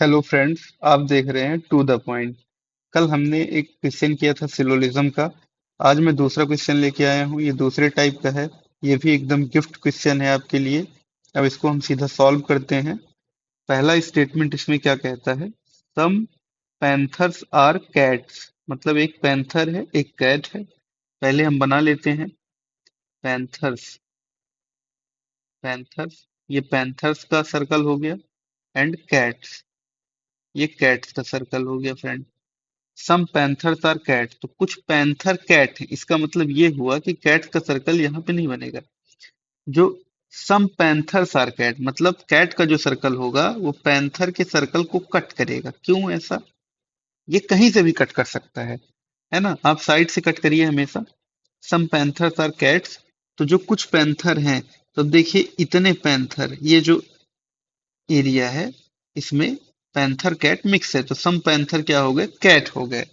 Hello friends, आप देख रहे हैं टू द पॉइंट। कल हमने एक क्वेश्चन किया था सिलोजिज्म का। आज मैं दूसरा क्वेश्चन लेके आया हूँ। ये दूसरे टाइप का है। ये भी एकदम गिफ्ट क्वेश्चन है आपके लिए। अब इसको हम सीधा सॉल्व करते हैं। पहला स्टेटमेंट इसमें क्या कहता है? सम पैंथर्स आर कैट्स। मतलब एक पैंथर है, एक कैट है। पहले हम बना लेते हैं। पैंथर्स, पैंथर्स, ये पैंथर्स का सर्कल हो गया। एंड कैट्स, ये कैट्स का सर्कल हो गया friend. Some panthers are cat, तो कुछ पैंथर कैट है, इसका मतलब ये हुआ कि कैट का सर्कल यहाँ पे नहीं बनेगा। जो सम पैंथर्स आर कैट, मतलब कैट का जो सर्कल होगा वो पैंथर के सर्कल को कट करेगा। क्यों ऐसा? ये कहीं से भी कट कर सकता है ना। आप साइड से कट करिए हमेशा। सम पैंथर्स आर कैट्स, तो जो कुछ पैंथर हैं, तो अब देखिए इतने पैंथर, ये जो एरिया है इसमें पैंथर कैट मिक्स है, तो सम पैंथर क्या हो गए? कैट हो गए।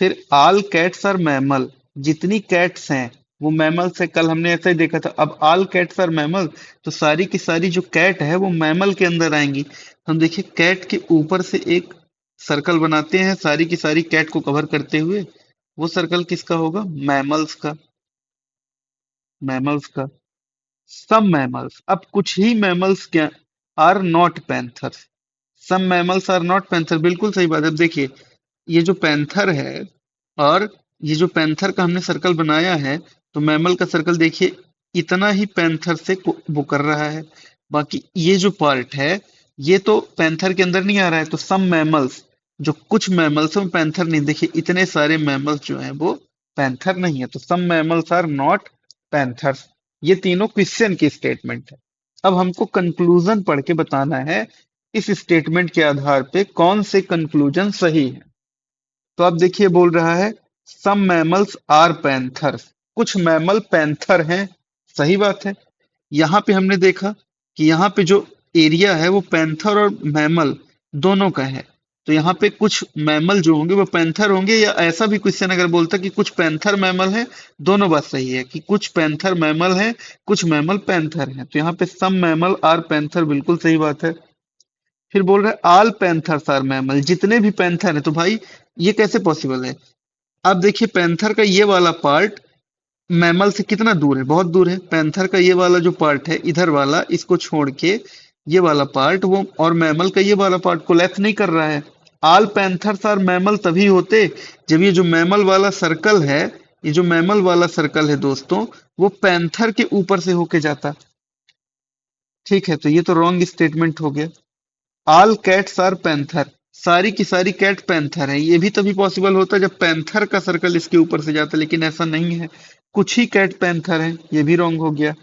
फिर ऑल कैट्स आर मैमल, जितनी कैट्स हैं वो मैमल्स है। कल हमने ऐसा ही देखा था। अब ऑल कैट्स आर मैमल, तो सारी की सारी जो कैट है वो मैमल के अंदर आएंगी। हम देखिए कैट के ऊपर से एक सर्कल बनाते हैं सारी की सारी कैट को कवर करते हुए। वो सर्कल किसका होगा? मैमल्स का। मैमल्स का। सम मैमल्स, अब कुछ ही मैमल्स क्या are not panthers. Some mammals are not panther, बिल्कुल सही बात है। अब देखिए ये जो पैंथर है, और ये जो पैंथर का हमने सर्कल बनाया है, तो मैमल का सर्कल देखिए इतना ही पैंथर से वो कर रहा है। बाकी ये जो पार्ट है ये तो पैंथर के अंदर नहीं आ रहा है। तो सम मैमल्स, जो कुछ मैमल्स हैं वो पैंथर नहीं। देखिए इतने सारे मैमल्स जो हैं वो पैंथर नहीं है। तो सम मैमल्स आर नॉट पैंथर्स। ये तीनों क्वेश्चन की स्टेटमेंट है। अब हमको कंक्लूजन पढ़ के बताना है इस स्टेटमेंट के आधार पे कौन से कंक्लूजन सही है। तो आप देखिए बोल रहा है सम मैमल्स आर पैंथर्स, कुछ मैमल पैंथर हैं। सही बात है। यहाँ पे हमने देखा कि यहाँ पे जो एरिया है वो पैंथर और मैमल दोनों का है। तो यहाँ पे कुछ मैमल जो होंगे वो पैंथर होंगे, या ऐसा भी क्वेश्चन अगर बोलता कि कुछ पैंथर मैमल है, दोनों बात सही है कि कुछ पैंथर मैमल है, कुछ मैमल पैंथर है। तो यहाँ पे सम मैमल आर पैंथर, बिल्कुल सही बात है। फिर बोल रहा है ऑल पैंथर्स आर मैमल, जितने भी पैंथर है। तो भाई ये कैसे पॉसिबल है? अब देखिए पैंथर का ये वाला पार्ट मैमल से कितना दूर है? बहुत दूर है। पैंथर का ये वाला जो पार्ट है इधर वाला, इसको छोड़ के ये वाला पार्ट वो, और मैमल का ये वाला पार्ट कोलैप्स नहीं कर रहा है। ऑल पैंथर्स आर मैमल तभी होते जब ये जो मैमल वाला सर्कल है, ये जो मैमल वाला सर्कल है दोस्तों, वो पैंथर के ऊपर से होके जाता। ठीक है, तो ये तो रॉन्ग स्टेटमेंट हो गया। ऑल कैट्स आर पैंथर, सारी की सारी कैट पैंथर है, ये भी तभी पॉसिबल होता है जब पैंथर का सर्कल इसके ऊपर से जाता, लेकिन ऐसा नहीं है। कुछ ही कैट पैंथर है, ये भी रॉन्ग हो गया।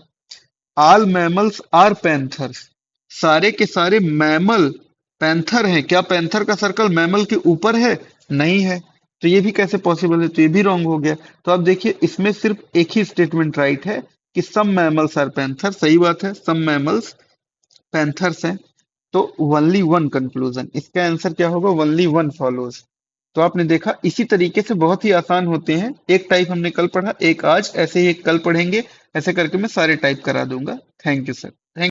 ऑल मैमल्स आर पैंथर्स, सारे के सारे मैमल पैंथर हैं। क्या पैंथर का सर्कल मैमल के ऊपर है? नहीं है। तो ये भी कैसे पॉसिबल है? तो ये भी रॉन्ग हो गया। तो आप देखिए इसमें सिर्फ एक ही स्टेटमेंट राइट है कि सम मैमल्स आर पैंथर। सही बात है, सम मैमल्स पैंथर्स हैं। तो ओनली वन कंक्लूजन, इसका आंसर क्या होगा? Only one follows. तो आपने देखा इसी तरीके से बहुत ही आसान होते हैं। एक टाइप हमने कल पढ़ा, एक आज, ऐसे ही एक कल पढ़ेंगे। ऐसे करके मैं सारे टाइप करा दूंगा। Thank you sir.